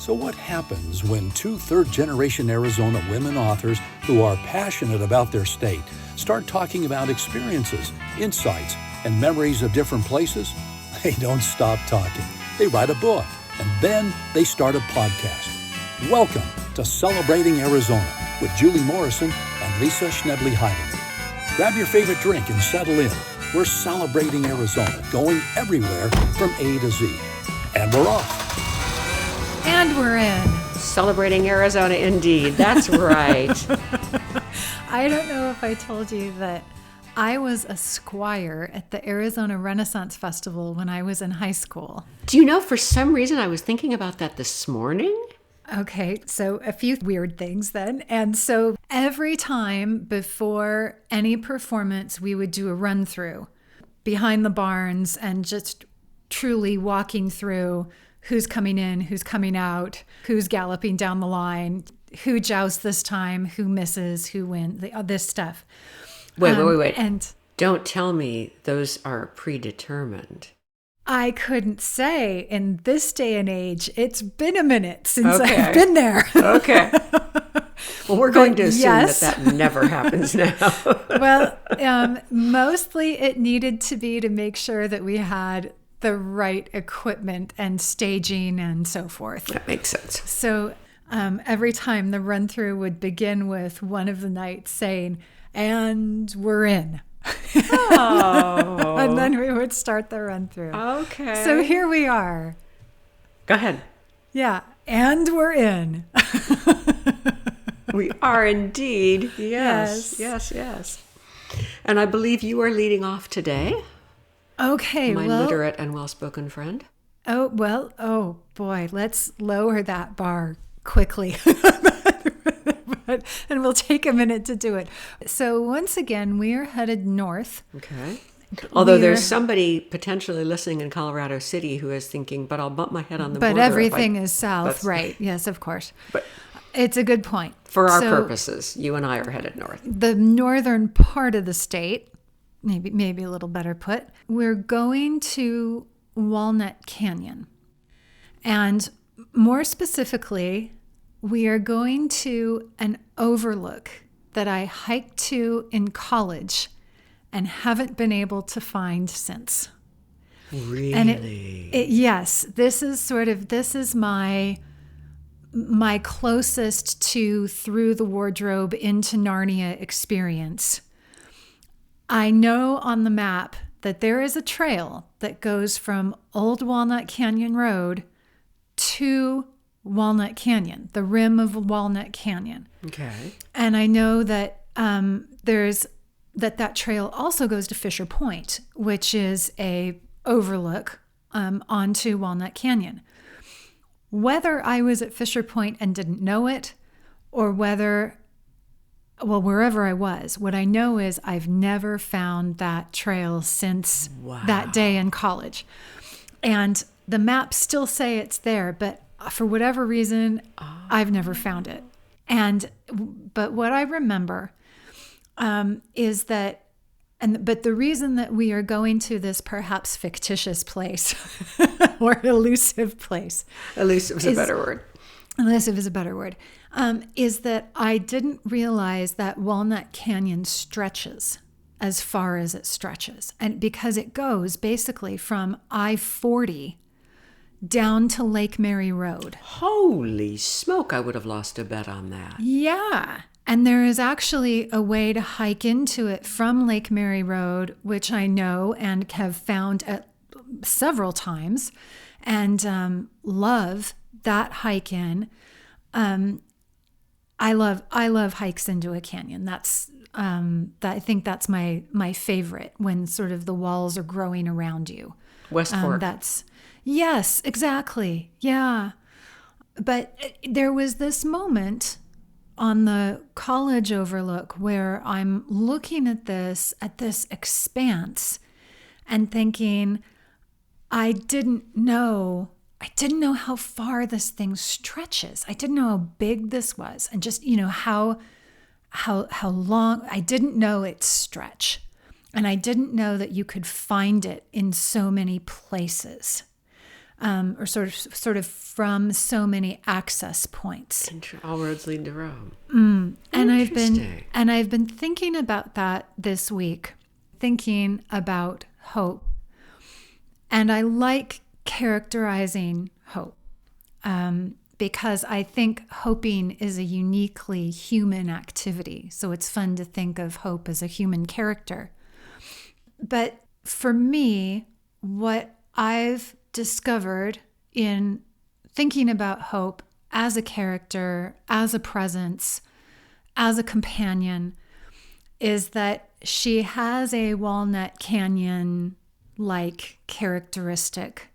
So what happens when two third-generation Arizona women authors who are passionate about their state start talking about experiences, insights, and memories of different places? They don't stop talking. They write a book, and then they start a podcast. Welcome to Celebrating Arizona with Julie Morrison and Lisa Schnebly Heidinger. Grab your favorite drink and settle in. We're celebrating Arizona, going everywhere from A to Z. And we're off. And we're in. Celebrating Arizona, indeed. That's right. I don't know if I told you that I was a squire at the Arizona Renaissance Festival when I was in high school. Do you know, for some reason, I was thinking about that this morning. Okay, so a few weird things then. And so every time before any performance, we would do a run through behind the barns and just truly walking through who's coming in, who's coming out, who's galloping down the line, who jousts this time, who misses, who wins, this stuff. Wait. And don't tell me those are predetermined. I couldn't say. In this day and age, it's been a minute since I've been there. Okay. Well, we're going to assume yes. that never happens now. Well, mostly it needed to be to make sure that we had the right equipment and staging and so forth. That makes sense. So every time the run through would begin with one of the knights saying, "And we're in." Oh. And then we would start the run through. Okay. So here we are. Go ahead. Yeah. And we're in. We are indeed. Yes. Yes. And I believe you are leading off today. Okay. My literate and well-spoken friend. Oh boy. Let's lower that bar quickly. And we'll take a minute to do it. So once again, we are headed north. Okay. Although there's somebody potentially listening in Colorado City who is thinking, but I'll bump my head on the border. But everything is south, right? Yes, of course. But it's a good point. For our purposes, you and I are headed north. The northern part of the state, maybe a little better put, we're going to Walnut Canyon. And more specifically, we are going to an overlook that I hiked to in college and haven't been able to find since. Really? And yes, this is my closest to through the wardrobe into Narnia experience. I know on the map that there is a trail that goes from Old Walnut Canyon Road to Walnut Canyon, the rim of Walnut Canyon. Okay. And I know that that trail also goes to Fisher Point, which is a overlook onto Walnut Canyon. Whether I was at Fisher Point and didn't know it, or wherever I was, what I know is I've never found that trail since that day in college. And the maps still say it's there, but for whatever reason, I've never found it. But what I remember is that, but the reason that we are going to this perhaps fictitious place or elusive place. Elusive is a better word. Elusive is a better word. Is that I didn't realize that Walnut Canyon stretches as far as it stretches. And because it goes basically from I-40 down to Lake Mary Road. Holy smoke, I would have lost a bet on that. Yeah. And there is actually a way to hike into it from Lake Mary Road, which I know and have found at several times and love that hike in. I love hikes into a canyon. I think that's my favorite, when sort of the walls are growing around you. West Fork. Yes, exactly. Yeah. But there was this moment on the college overlook where I'm looking at this expanse and thinking, I didn't know how far this thing stretches. I didn't know how big this was, and just, how long. I didn't know its stretch, and I didn't know that you could find it in so many places. or sort of from so many access points. All roads lead to Rome. And I've been thinking about that this week, thinking about hope. And I like characterizing hope because I think hoping is a uniquely human activity. So it's fun to think of hope as a human character. But for me, what I've discovered in thinking about hope as a character, as a presence, as a companion, is that she has a Walnut Canyon-like characteristic,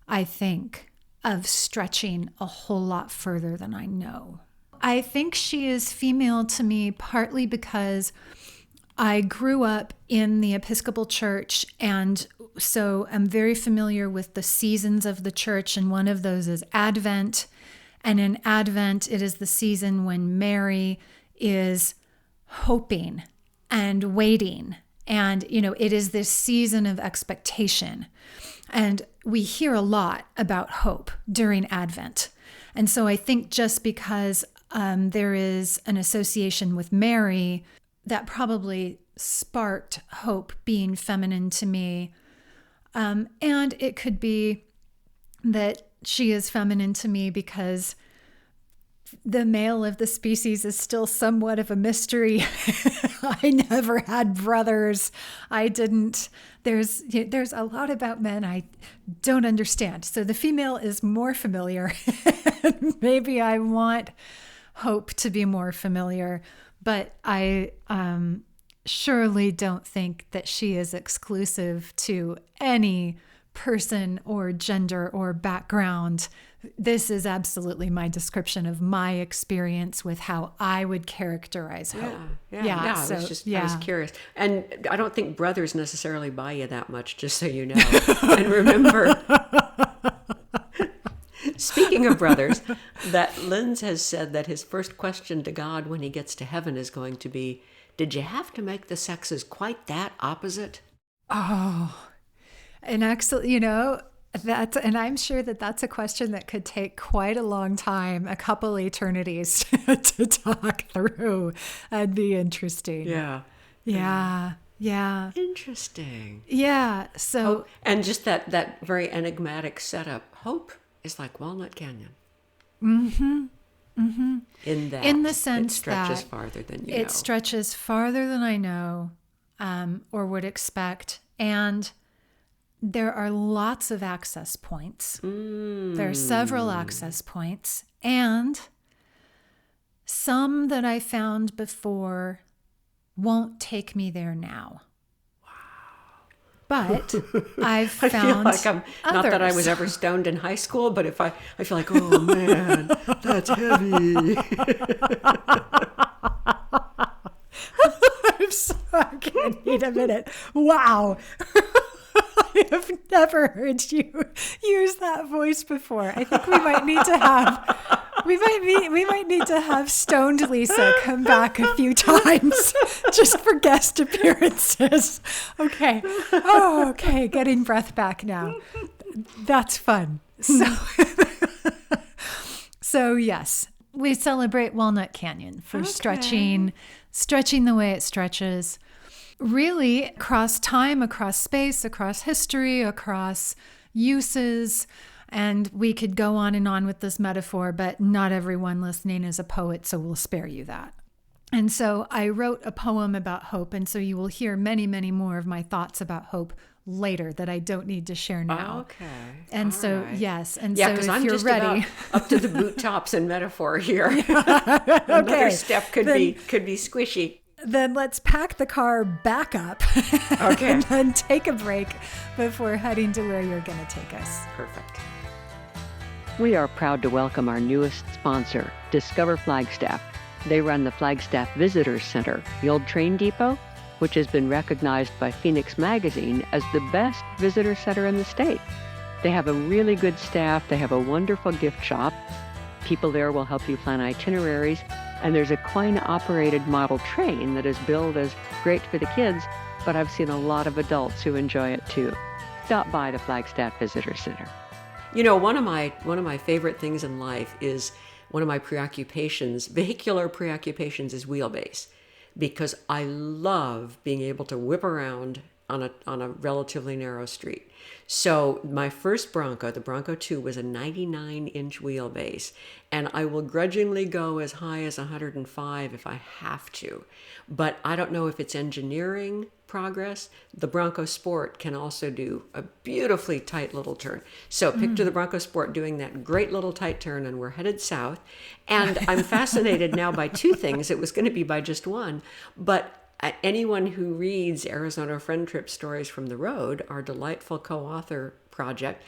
I think, of stretching a whole lot further than I know. I think she is female to me partly because I grew up in the Episcopal Church, and so I'm very familiar with the seasons of the church, and one of those is Advent. And in Advent, it is the season when Mary is hoping and waiting. And, it is this season of expectation. And we hear a lot about hope during Advent. And so I think just because there is an association with Mary, that probably sparked hope being feminine to me. And it could be that she is feminine to me because the male of the species is still somewhat of a mystery. I never had brothers. There's a lot about men I don't understand. So the female is more familiar. Maybe I want hope to be more familiar, but I surely don't think that she is exclusive to any person or gender or background. This is absolutely my description of my experience with how I would characterize hope. I was curious. And I don't think brothers necessarily buy you that much, just so you know. And remember, speaking of brothers, that Linz has said that his first question to God when he gets to heaven is going to be, did you have to make the sexes quite that opposite? Oh, and actually, and I'm sure that that's a question that could take quite a long time, a couple eternities to talk through. That'd be interesting. Yeah. Interesting. Yeah. So, and just that very enigmatic setup. Hope is like Walnut Canyon. In the sense it stretches farther than you know. It stretches farther than I know, or would expect, and there are lots of access points. There are several access points, and some that I found before won't take me there now. But I've found I feel like not that I was ever stoned in high school, but if I feel like, oh man, that's heavy. Okay, wait a minute. Wow. I have never heard you use that voice before. I think we might need to have stoned Lisa come back a few times just for guest appearances. Okay. Oh, okay. Getting breath back now. That's fun. So yes, we celebrate Walnut Canyon for stretching the way it stretches. Really, across time, across space, across history, across uses. And we could go on and on with this metaphor, but not everyone listening is a poet, so we'll spare you that. And so I wrote a poem about hope, and so you will hear many, many more of my thoughts about hope later that I don't need to share now. Okay. And all so, right. yes. And yeah, so because if I'm you're just ready. Up to the boot tops in metaphor here. Another step could be squishy. Then let's pack the car back up. Okay. And then take a break before heading to where you're going to take us. Perfect. We are proud to welcome our newest sponsor, Discover Flagstaff. They run the Flagstaff Visitors Center, the old train depot, which has been recognized by Phoenix Magazine as the best visitor center in the state. They have a really good staff. They have a wonderful gift shop. People there will help you plan itineraries. And there's a coin-operated model train that is billed as great for the kids, but I've seen a lot of adults who enjoy it too. Stop by the Flagstaff Visitor Center. One of my favorite things in life is one of my preoccupations, vehicular preoccupations, is wheelbase, because I love being able to whip around on a relatively narrow street. So my first Bronco, the Bronco 2, was a 99-inch wheelbase, and I will grudgingly go as high as 105 if I have to. But I don't know if it's engineering progress. The Bronco Sport can also do a beautifully tight little turn. So picture the Bronco Sport doing that great little tight turn, and we're headed south. And I'm fascinated now by two things. It was going to be by just one, but anyone who reads Arizona Friend Trip Stories from the Road, our delightful co-author project,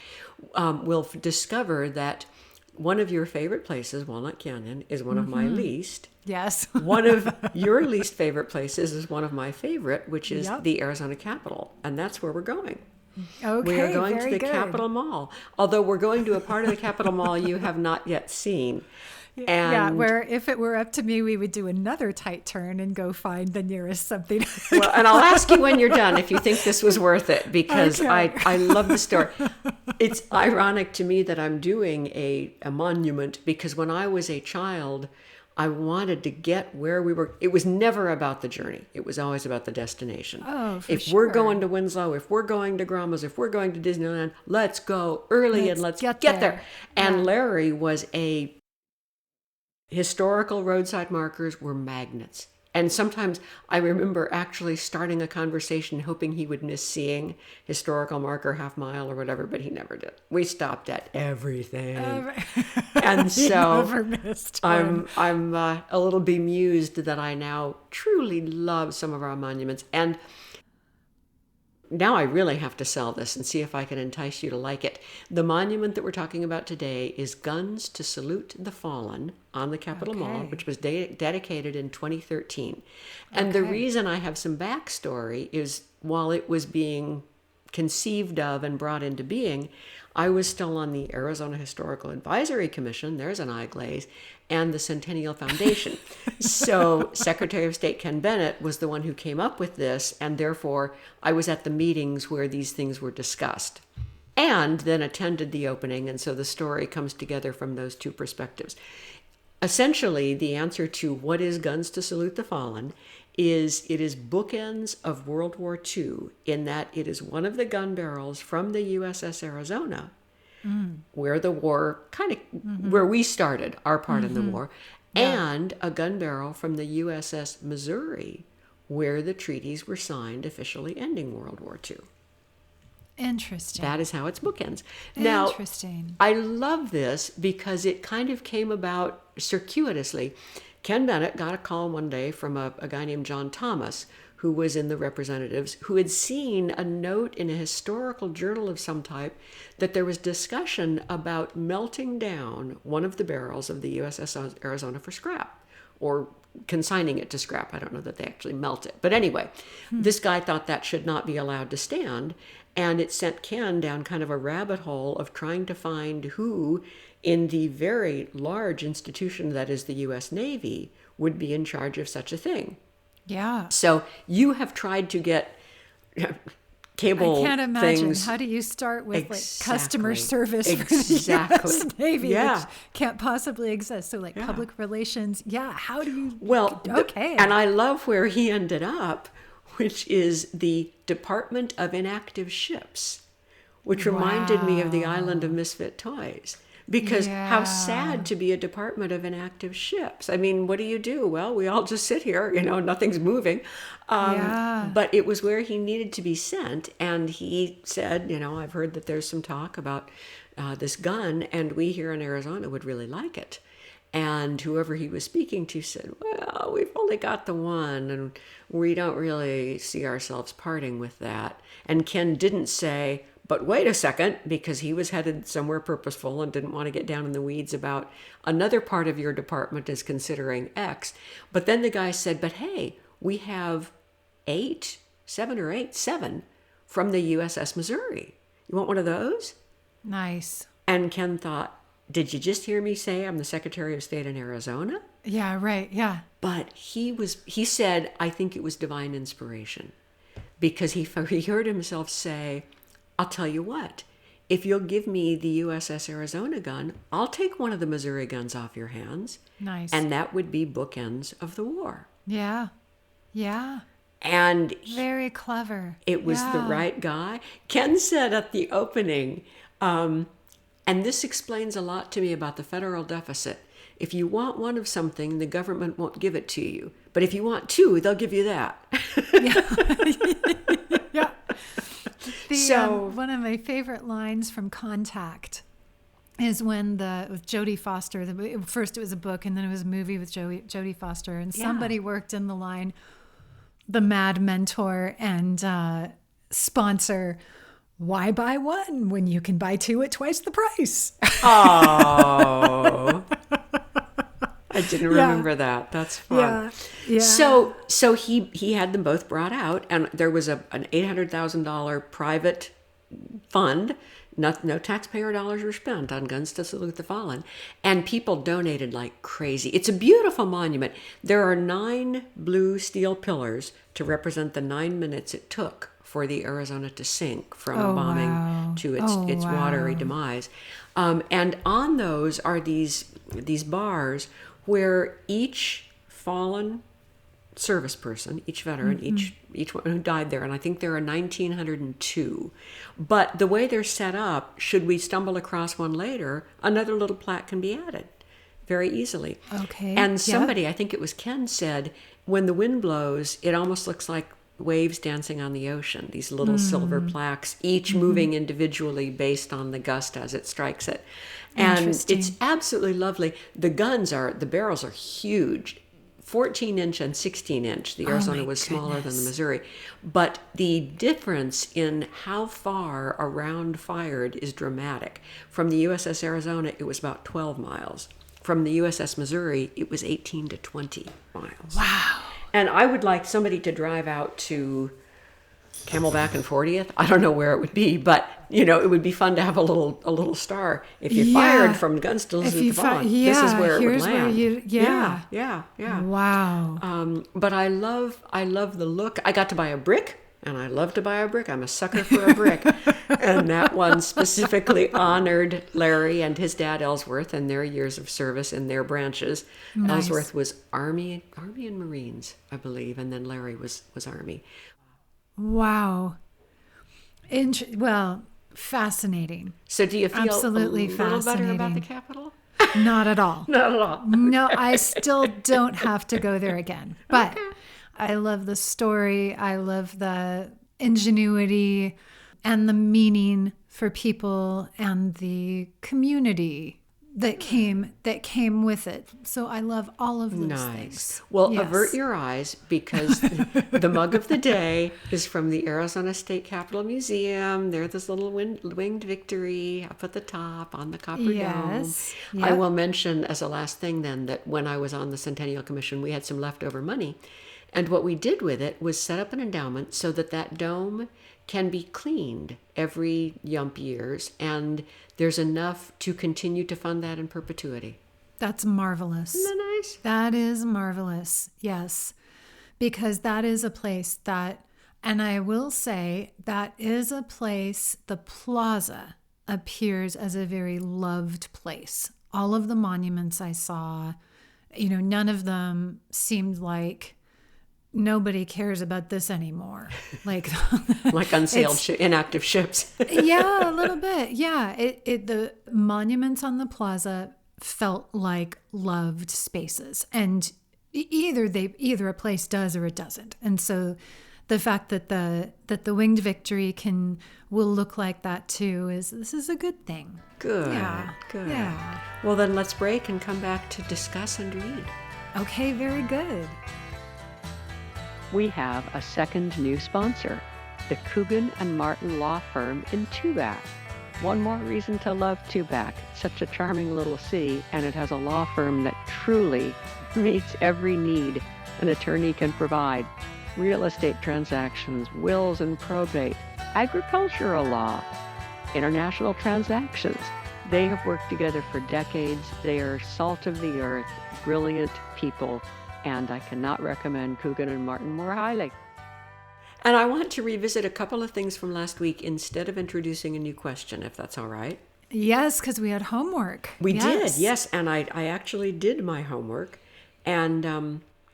will discover that one of your favorite places, Walnut Canyon, is one of my least. Yes. One of your least favorite places is one of my favorite, which is Yep. the Arizona Capitol. And that's where we're going. Okay, We are going to very the good. Capitol Mall, although we're going to a part of the Capitol Mall you have not yet seen. Yeah, And where if it were up to me, we would do another tight turn and go find the nearest something. Well, and I'll ask you when you're done if you think this was worth it, because Okay. I love the story. It's ironic to me that I'm doing a monument, because when I was a child, I wanted to get where we were. It was never about the journey. It was always about the destination. Oh, for if we're sure. going to Winslow, if we're going to Gromma's, if we're going to Disneyland, let's go early and let's Let's get get there. there. And Yeah. Larry was a historical roadside markers were magnets. And sometimes I remember actually starting a conversation hoping he would miss seeing historical marker half mile or whatever, but he never did. We stopped at everything. And He so never missed one. I'm a little bemused that I now truly love some of our monuments. And now I really have to sell this and see if I can entice you to like it. The monument that we're talking about today is Guns to Salute the Fallen on the Capitol Mall, Okay. which was dedicated in 2013. And the Okay. reason I have some backstory is while it was being conceived of and brought into being, I was still on the Arizona Historical Advisory Commission, there's an eye glaze, and the Centennial Foundation. So Secretary of State Ken Bennett was the one who came up with this, and therefore I was at the meetings where these things were discussed and then attended the opening, and so the story comes together from those two perspectives. Essentially, the answer to what is Guns to Salute the Fallen is it is bookends of World War II, in that it is one of the gun barrels from the USS Arizona, where the war where we started our part in the war, and a gun barrel from the USS Missouri, where the treaties were signed officially ending World War II. Interesting. That is how it's bookends. Now, Interesting. I love this because it kind of came about circuitously. Ken Bennett got a call one day from a guy named John Thomas, who was in the Representatives, who had seen a note in a historical journal of some type that there was discussion about melting down one of the barrels of the USS Arizona for scrap, or consigning it to scrap. I don't know that they actually melt it. But anyway, this guy thought that should not be allowed to stand. And it sent Ken down kind of a rabbit hole of trying to find who in the very large institution that is the U.S. Navy would be in charge of such a thing. Yeah. So you have tried to get cable I can't imagine. things. How do you start with like Exactly. customer service for the Exactly. US Navy, Yeah. which can't possibly exist? So like Yeah. public relations. Yeah. How do you? Well, okay. and I love where he ended up, which is the Department of Inactive Ships, which reminded me of the Island of Misfit Toys. Because how Yeah. sad to be a Department of Inactive Ships. I mean, what do you do? Well, we all just sit here, nothing's moving. Yeah. But it was where he needed to be sent. And he said, I've heard that there's some talk about this gun, and we here in Arizona would really like it. And whoever he was speaking to said, well, we've only got the one, and we don't really see ourselves parting with that. And Ken didn't say, but wait a second, because he was headed somewhere purposeful and didn't want to get down in the weeds about another part of your department is considering X. But then the guy said, but hey, we have seven from the USS Missouri. You want one of those? Nice. And Ken thought, did you just hear me say I'm the Secretary of State in Arizona? Yeah. Right. Yeah. But he said, I think it was divine inspiration, because he heard himself say, I'll tell you what, if you'll give me the USS Arizona gun, I'll take one of the Missouri guns off your hands. Nice. And that would be bookends of the war. Yeah. Yeah. And Very clever. it was the Yeah. right guy. Ken said at the opening, and this explains a lot to me about the federal deficit. If you want one of something, the government won't give it to you. But if you want two, they'll give you that. Yeah. So- One of my favorite lines from Contact is when with Jodie Foster, first it was a book and then it was a movie with Jodie Foster, and somebody worked in the line, the mad mentor and sponsor, why buy one when you can buy two at twice the price? Oh, I didn't remember that. That's fun. Yeah. So he had them both brought out, and there was an $800,000 private fund. No taxpayer dollars were spent on Guns to Salute the Fallen, and people donated like crazy. It's a beautiful monument. There are 9 blue steel pillars to represent the 9 minutes it took for the Arizona to sink from bombing to its watery demise. And on those are these bars where each fallen service person, each veteran, each one who died there, and I think there are 1,902. But the way they're set up, should we stumble across one later, another little plaque can be added very easily. Okay. And somebody, I think it was Ken, said, when the wind blows, it almost looks like waves dancing on the ocean, these little silver plaques, each moving individually based on the gust as it strikes it. And it's absolutely lovely. The barrels are huge, 14-inch and 16-inch. The Arizona was smaller than the Missouri. But the difference in how far a round fired is dramatic. From the USS Arizona, it was about 12 miles. From the USS Missouri, it was 18 to 20 miles. Wow. And I would like somebody to drive out to Camelback and 40th. I don't know where it would be, but it would be fun to have a little star. If you fired from Guns to Salute the Fallen, this is where it would land. Yeah. Wow. But I love the look. I got to buy a brick, and I love to buy a brick. I'm a sucker for a brick. And that one specifically honored Larry and his dad Ellsworth and their years of service in their branches. Nice. Ellsworth was Army and Marines, I believe, and then Larry was Army. Wow. Fascinating. So do you feel Absolutely a little better fascinating. about the Capitol? Not at all. Not at all. No, I still don't have to go there again. But I love the story. I love the ingenuity and the meaning for people and the community that came with it. So I love all of those things. Well, Yes. avert your eyes, because the mug of the day is from the Arizona State Capitol Museum. There's this little winged victory up at the top on the copper Yes. dome. I Yep. will mention as a last thing then that when I was on the Centennial Commission, we had some leftover money. And what we did with it was set up an endowment so that dome can be cleaned every yump years, and there's enough to continue to fund that in perpetuity. That's marvelous. Isn't that nice? That is marvelous. Yes. Because that is a place that, and I will say, that is a place, the plaza appears as a very loved place. All of the monuments I saw, none of them seemed like nobody cares about this anymore. Like Unsailed inactive ships. Yeah, a little bit. Yeah. The monuments on the plaza felt like loved spaces, and either a place does or it doesn't. And so the fact that the winged victory will look like that too this is a good thing. Good. Yeah. Good. Yeah. Well, then let's break and come back to discuss and read. Okay, very good. We have a second new sponsor, the Coogan and Martin Law Firm in Tubac. One more reason to love Tubac. Such a charming little city, and it has a law firm that truly meets every need an attorney can provide. Real estate transactions, wills and probate, agricultural law, international transactions. They have worked together for decades. They are salt of the earth, brilliant people, and I cannot recommend Coogan and Martin more highly. And I want to revisit a couple of things from last week instead of introducing a new question, if that's all right. Yes, because we had homework. We did, yes. And I actually did my homework. And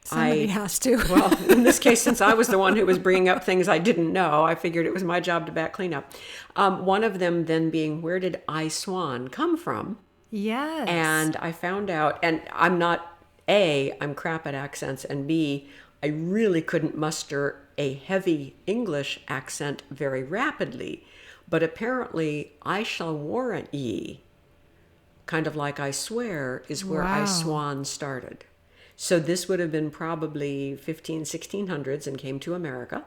Somebody has to. Well, in this case, since I was the one who was bringing up things I didn't know, I figured it was my job to back clean up. One of them then being, where did I swan come from? Yes. And I found out, and I'm not, A, I'm crap at accents, and B, I really couldn't muster a heavy English accent very rapidly. But apparently, I shall warrant ye, kind of like I swear, is where I swan started. So this would have been probably 1600s and came to America.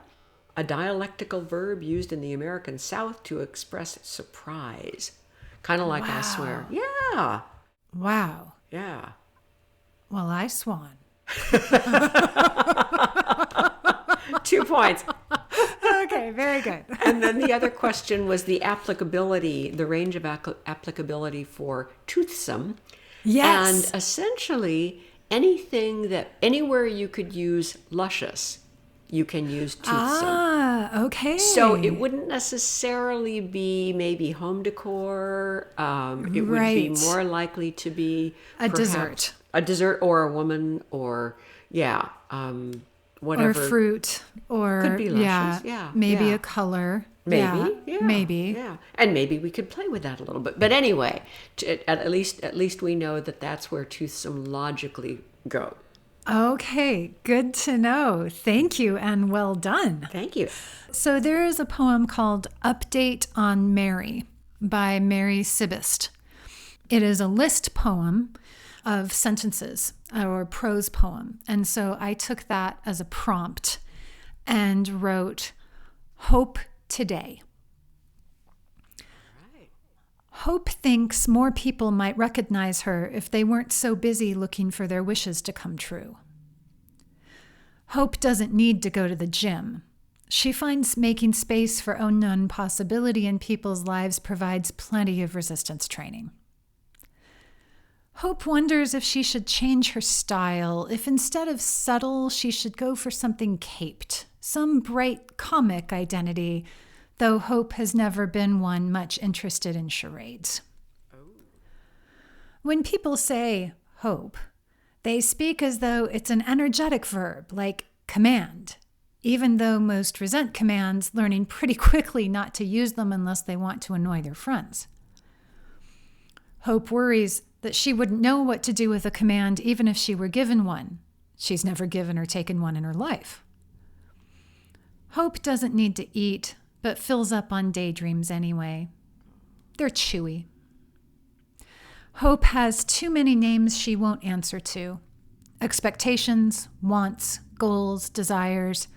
A dialectical verb used in the American South to express surprise. Kind of like I swear. Yeah. Wow. Yeah. Well, I swan. 2 points. Okay, very good. And then the other question was the applicability, the range of applicability for toothsome. Yes. And essentially, anywhere you could use luscious, you can use toothsome. Ah, okay. So it wouldn't necessarily be maybe home decor. It would be more likely to be a dessert. A dessert or a woman or, whatever. Or fruit or, could be luscious. maybe a color. Maybe, maybe. Yeah, and maybe we could play with that a little bit. But anyway, at least we know that that's where toothsome logically go. Okay, good to know. Thank you and well done. Thank you. So there is a poem called Update on Mary by Mary Sibist. It is a list poem of sentences or prose poem. And so I took that as a prompt and wrote, Hope today. Hope thinks more people might recognize her if they weren't so busy looking for their wishes to come true. Hope doesn't need to go to the gym. She finds making space for unknown possibility in people's lives provides plenty of resistance training. Hope wonders if she should change her style, if instead of subtle, she should go for something caped, some bright comic identity, though Hope has never been one much interested in charades. When people say hope, they speak as though it's an energetic verb, like command, even though most resent commands, learning pretty quickly not to use them unless they want to annoy their friends. Hope worries that she wouldn't know what to do with a command even if she were given one. She's never given or taken one in her life. Hope doesn't need to eat, but fills up on daydreams anyway. They're chewy. Hope has too many names she won't answer to. Expectations, wants, goals, desires.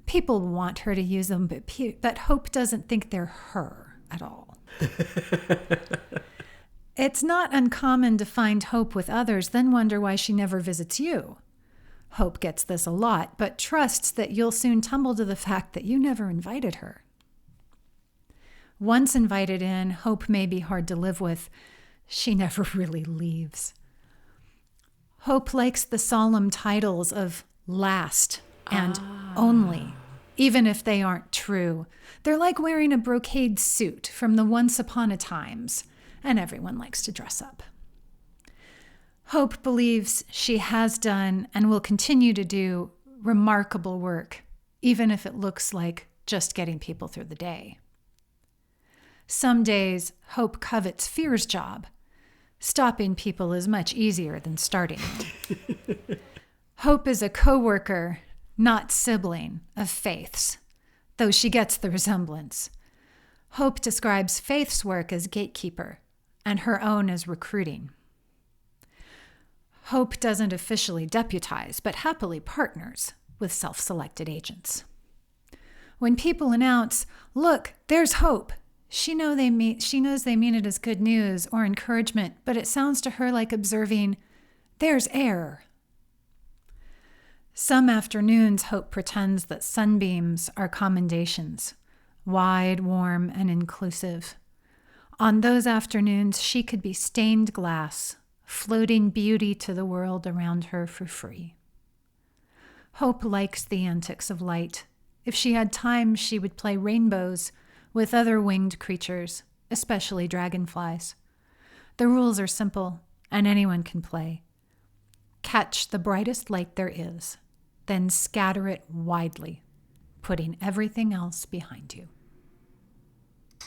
People want her to use them, but Hope doesn't think they're her at all. It's not uncommon to find Hope with others, then wonder why she never visits you. Hope gets this a lot, but trusts that you'll soon tumble to the fact that you never invited her. Once invited in, Hope may be hard to live with. She never really leaves. Hope likes the solemn titles of last and only, even if they aren't true. They're like wearing a brocade suit from the Once Upon a Times, and everyone likes to dress up. Hope believes she has done and will continue to do remarkable work, even if it looks like just getting people through the day. Some days, Hope covets fear's job. Stopping people is much easier than starting them. Hope is a co-worker, not sibling, of Faith's, though she gets the resemblance. Hope describes Faith's work as gatekeeper and her own as recruiting. Hope doesn't officially deputize, but happily partners with self-selected agents. When people announce, "Look, there's Hope," she knows they mean it as good news or encouragement, but it sounds to her like observing, "There's air." Some afternoons, Hope pretends that sunbeams are commendations, wide, warm, and inclusive. On those afternoons, she could be stained glass, floating beauty to the world around her for free. Hope likes the antics of light, If she had time, she would play rainbows with other winged creatures, especially dragonflies. The rules are simple, and anyone can play. Catch the brightest light there is, then scatter it widely, putting everything else behind you.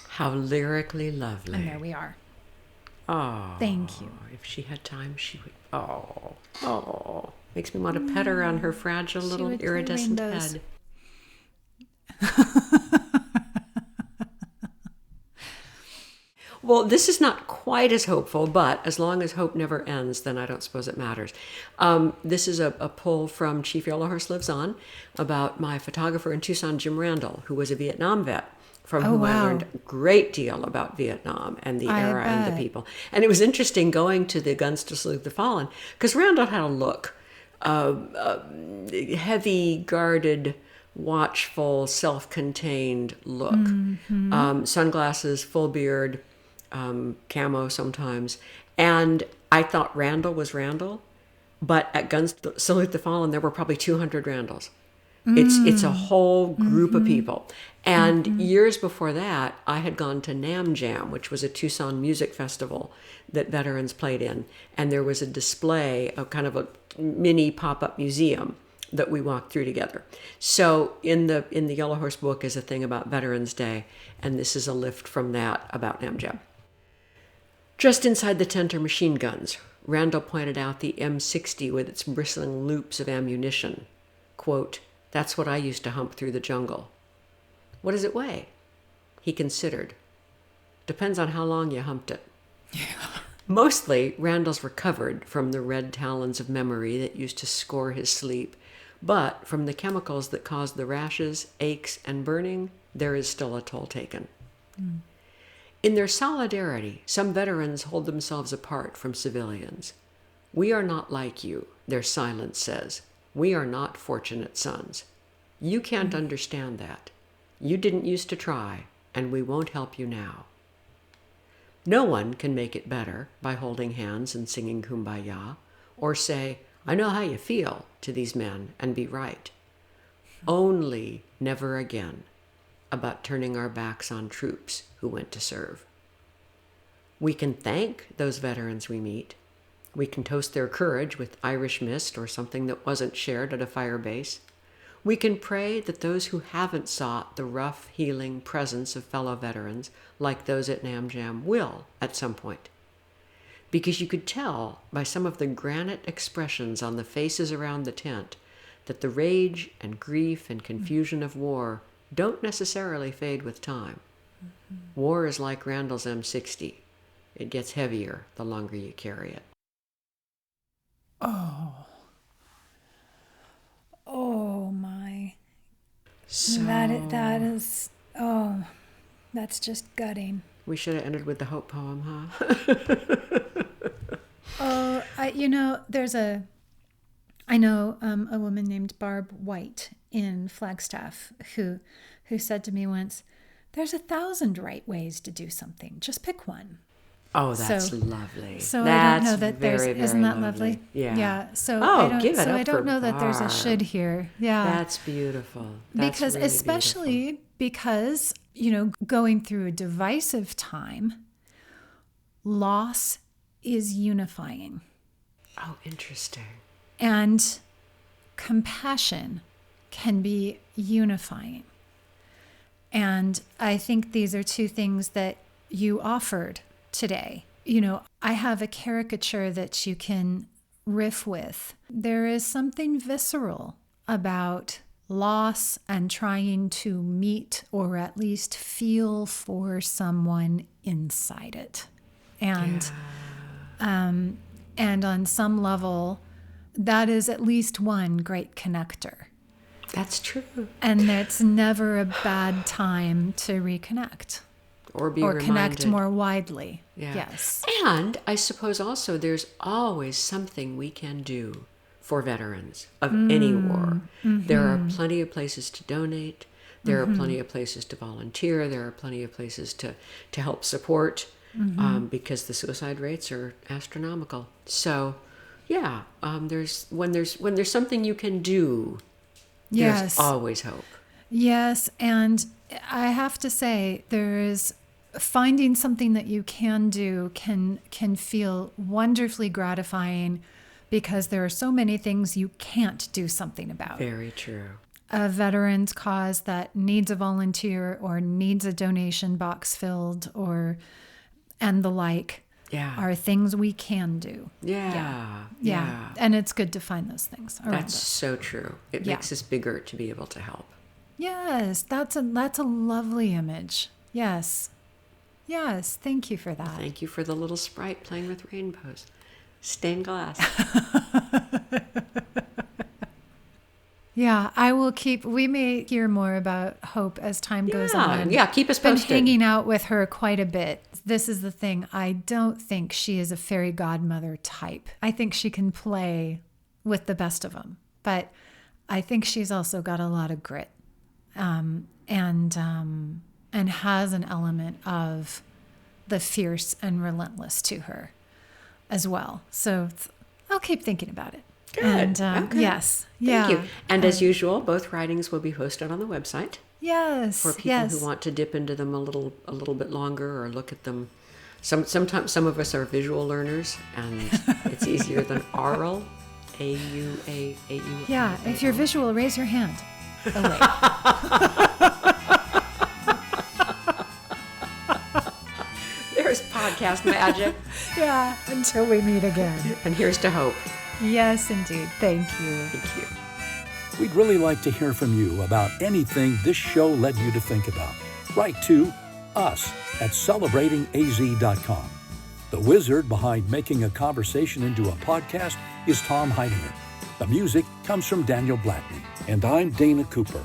How lyrically lovely. And there we are. Oh. Thank you. If she had time, she would. Oh. Makes me want to pet her on her fragile little would play iridescent rainbows. head. Well, this is not quite as hopeful, but as long as hope never ends, then I don't suppose it matters. This is a pull from Chief Yellow Horse Lives On about my photographer in Tucson, Jim Randall, who was a Vietnam vet, from whom I wow. learned a great deal about Vietnam and the I era and the bet. people. And it was interesting going to the Guns to Salute the Fallen, because Randall had a look, heavy, guarded, watchful, self-contained look. Sunglasses, full beard, camo sometimes. And I thought Randall was Randall, but at Guns to Salute the Fallen, there were probably 200 Randalls. It's a whole group of people. And years before that, I had gone to Nam Jam, which was a Tucson music festival that veterans played in. And there was a display of kind of a mini pop-up museum that we walked through together. So in the Yellow Horse book is a thing about Veterans Day, and this is a lift from that about Nam Jam. Just inside the tent are machine guns. Randall pointed out the M60 with its bristling loops of ammunition. Quote, "That's what I used to hump through the jungle." "What does it weigh?" He considered. "Depends on how long you humped it." Mostly, Randall's recovered from the red talons of memory that used to score his sleep, but from the chemicals that caused the rashes, aches, and burning, there is still a toll taken. In their solidarity, some veterans hold themselves apart from civilians. "We are not like you," their silence says. "We are not fortunate sons. You can't understand that. You didn't used to try, and we won't help you now." No one can make it better by holding hands and singing Kumbaya, or say, "I know how you feel," to these men and be right. Only never again about turning our backs on troops who went to serve. We can thank those veterans we meet. We can toast their courage with Irish mist or something that wasn't shared at a fire base. We can pray that those who haven't sought the rough, healing presence of fellow veterans, like those at Nam Jam, will at some point. Because you could tell by some of the granite expressions on the faces around the tent that the rage and grief and confusion of war don't necessarily fade with time. War is like Randall's M60. It gets heavier the longer you carry it. Oh my. So That is, that's just gutting. we should have ended with the hope poem, huh? I know a woman named Barb White in Flagstaff who said to me once, "There's 1,000 right ways to do something. Just pick one." Oh, that's So- lovely. So that's I don't know that very, there's, very isn't that lovely? Yeah. Yeah. So Oh, I don't, give it so up I don't for know that there's a Barb. should here. Yeah. That's beautiful. That's Because really especially because, going through a divisive time, loss is unifying. beautiful. Oh, interesting. And compassion can be unifying. And I think these are two things that you offered today. I have a caricature that you can riff with. There is something visceral about loss and trying to meet or at least feel for someone inside it. And on some level, that is at least one great connector. That's true. And it's never a bad time to reconnect Or be or reminded. connect more widely. Yeah. Yes. And I suppose also there's always something we can do for veterans of any war. There are plenty of places to donate. There are plenty of places to volunteer. There are plenty of places to help support because the suicide rates are astronomical. So, yeah, when there's something you can do, Yes. there's always hope. Yes, and I have to say, there is finding something that you can do can feel wonderfully gratifying because there are so many things you can't do something about. Very true. A veteran's cause that needs a volunteer or needs a donation box filled and the like are things we can do. Yeah. And it's good to find those things around That's us. so true. It makes us bigger to be able to help. Yes, that's a lovely image. Yes. Yes, thank you for that. Thank you for the little sprite playing with rainbows. Stained glass. Yeah, I will we may hear more about Hope as time goes on. Yeah, keep us posted. Been hanging out with her quite a bit. This is the thing. I don't think she is a fairy godmother type. I think she can play with the best of them. But I think she's also got a lot of grit and has an element of the fierce and relentless to her as well. So I'll keep thinking about it. Good. And Okay. yes. Thank you. And as usual, both writings will be posted on the website Yes. for people who want to dip into them a little bit longer or look at them. Sometimes some of us are visual learners, and it's easier than oral. A-U-A-A-U. Yeah. If you're visual, raise your hand. Oh, wait. There's podcast magic. Yeah. Until we meet again. And here's to hope. Yes, indeed. Thank you. Thank you. We'd really like to hear from you about anything this show led you to think about. Write to us at celebratingaz.com. The wizard behind making a conversation into a podcast is Tom Heidinger. The music comes from Daniel Blatney. And I'm Dana Cooper.